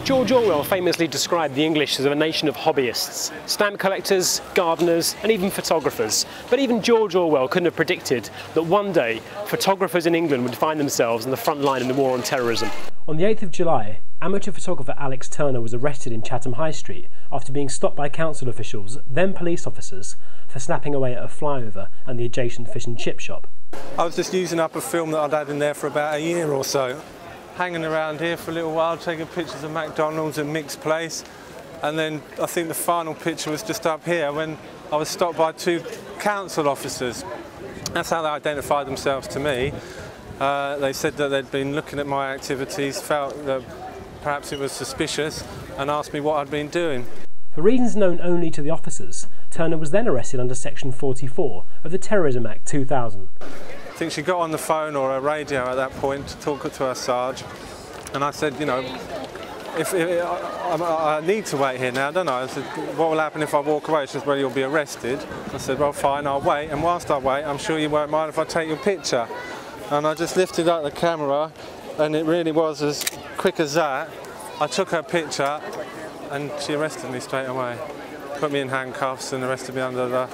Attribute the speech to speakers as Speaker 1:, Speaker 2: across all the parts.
Speaker 1: George Orwell famously described the English as a nation of hobbyists, stamp collectors, gardeners and even photographers. But even George Orwell couldn't have predicted that one day photographers in England would find themselves in the front line in the war on terrorism. On the 8th of July, amateur photographer Alex Turner was arrested in Chatham High Street after being stopped by council officials, then police officers, for snapping away at a flyover and the adjacent fish and chip shop.
Speaker 2: I was just using up a film that I'd had in there for about a year or so. Hanging around here for a little while, taking pictures of McDonald's and Mick's Place, and then I think the final picture was just up here when I was stopped by two council officers. That's how they identified themselves to me. They said that they'd been looking at my activities, felt that perhaps it was suspicious, and asked me what I'd been doing.
Speaker 1: For reasons known only to the officers, Turner was then arrested under Section 44 of the Terrorism Act 2000.
Speaker 2: I think she got on the phone or a radio at that point to talk to her Sarge, and I said, you know, if I need to wait here now, don't I? I said, what will happen if I walk away? She said, well, you'll be arrested. I said, well, fine, I'll wait, and whilst I wait, I'm sure you won't mind if I take your picture. And I just lifted up the camera, and it really was as quick as that. I took her picture, and she arrested me straight away. Put me in handcuffs and arrested me under the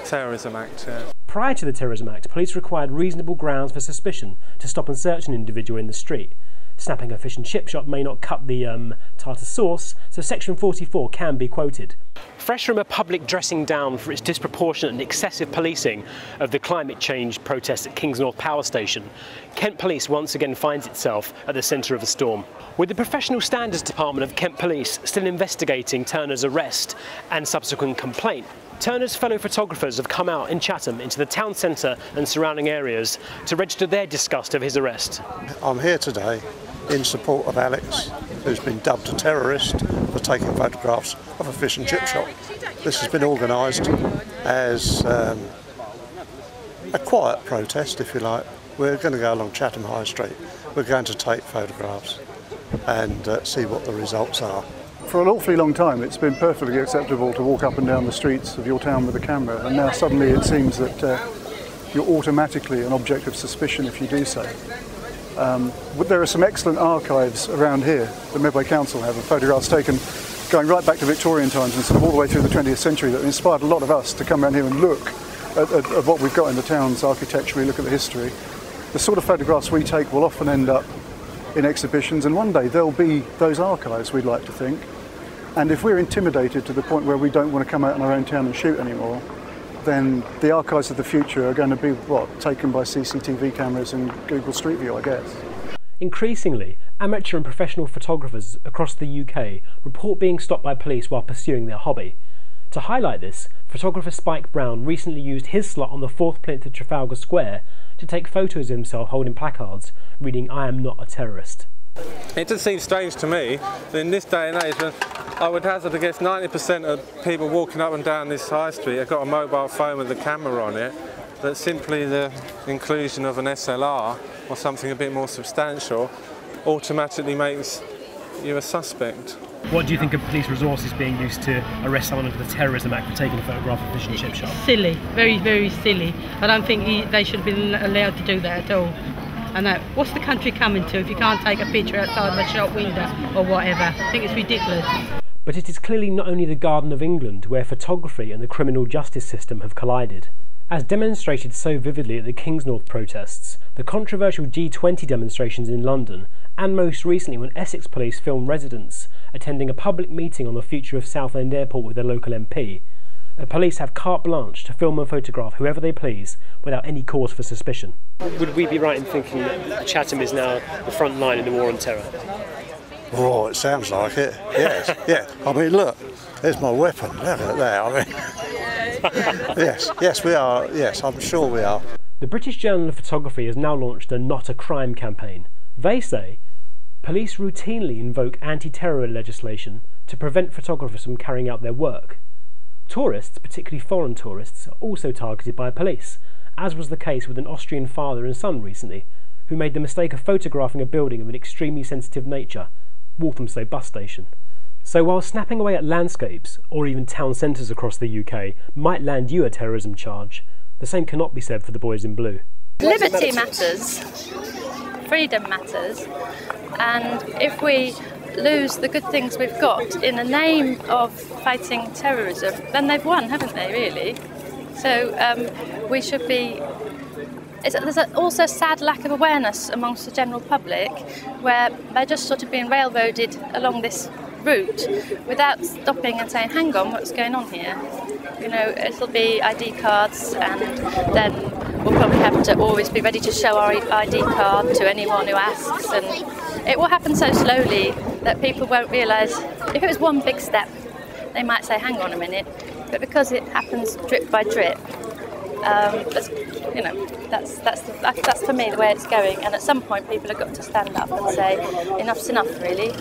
Speaker 2: Terrorism Act. Yeah.
Speaker 1: Prior to the Terrorism Act, police required reasonable grounds for suspicion to stop and search an individual in the street. Snapping a fish and chip shop may not cut the tartar sauce, so Section 44 can be quoted. Fresh from a public dressing down for its disproportionate and excessive policing of the climate change protests at Kings North Power Station, Kent Police once again finds itself at the centre of a storm. With the Professional Standards Department of Kent Police still investigating Turner's arrest and subsequent complaint, Turner's fellow photographers have come out in Chatham into the town centre and surrounding areas to register their disgust of his arrest.
Speaker 3: I'm here today in support of Alex, who's been dubbed a terrorist for taking photographs of a fish and chip shop. This has been organised as a quiet protest, if you like. We're going to go along Chatham High Street. We're going to take photographs and see what the results are.
Speaker 4: For an awfully long time it's been perfectly acceptable to walk up and down the streets of your town with a camera, and now suddenly it seems that you're automatically an object of suspicion if you do so. There are some excellent archives around here, the Medway Council have, of photographs taken going right back to Victorian times and sort of all the way through the 20th century that inspired a lot of us to come around here and look at what we've got in the towns architecturally, look at the history. The sort of photographs we take will often end up in exhibitions, and one day there'll be those archives, we'd like to think. And if we're intimidated to the point where we don't want to come out in our own town and shoot anymore, then the archives of the future are going to be, taken by CCTV cameras and Google Street View, I guess.
Speaker 1: Increasingly, amateur and professional photographers across the UK report being stopped by police while pursuing their hobby. To highlight this, photographer Spike Brown recently used his slot on the 4th plinth of Trafalgar Square to take photos of himself holding placards reading "I am not a terrorist."
Speaker 2: It does seem strange to me that in this day and age, when I would hazard to guess 90% of people walking up and down this high street have got a mobile phone with a camera on it, that simply the inclusion of an SLR or something a bit more substantial automatically makes you a suspect.
Speaker 1: What do you think of police resources being used to arrest someone under the Terrorism Act for taking a photograph of a fish and chip shop?
Speaker 5: Silly, very, very silly. I don't think they should have been allowed to do that at all. I know. What's the country coming to if you can't take a picture outside of a shop window or whatever? I think it's ridiculous.
Speaker 1: But it is clearly not only the Garden of England where photography and the criminal justice system have collided. As demonstrated so vividly at the Kings North protests, the controversial G20 demonstrations in London, and most recently when Essex Police filmed residents attending a public meeting on the future of Southend Airport with their local MP, the police have carte blanche to film and photograph whoever they please without any cause for suspicion. Would we be right in thinking that Chatham is now the front line in the war on terror?
Speaker 3: Oh, it sounds like it, yes, yeah. I mean, look, there's my weapon, look at that, I mean. Yes, we are, yes, I'm sure we are.
Speaker 1: The British Journal of Photography has now launched a Not a Crime campaign. They say police routinely invoke anti-terror legislation to prevent photographers from carrying out their work. Tourists, particularly foreign tourists, are also targeted by police, as was the case with an Austrian father and son recently, who made the mistake of photographing a building of an extremely sensitive nature, Walthamstow bus station. So while snapping away at landscapes, or even town centres across the UK, might land you a terrorism charge, the same cannot be said for the boys in blue.
Speaker 6: Liberty matters, freedom matters, and if we lose the good things we've got in the name of fighting terrorism, then they've won, haven't they, really? So we should be... There's also a sad lack of awareness amongst the general public, where they're just sort of being railroaded along this route without stopping and saying, hang on, what's going on here? You know, it'll be ID cards, and then we'll probably have to always be ready to show our ID card to anyone who asks, and it will happen so slowly that people won't realise. If it was one big step, they might say, hang on a minute, but because it happens drip by drip, that's for me the way it's going, and at some point people have got to stand up and say, enough's enough, really.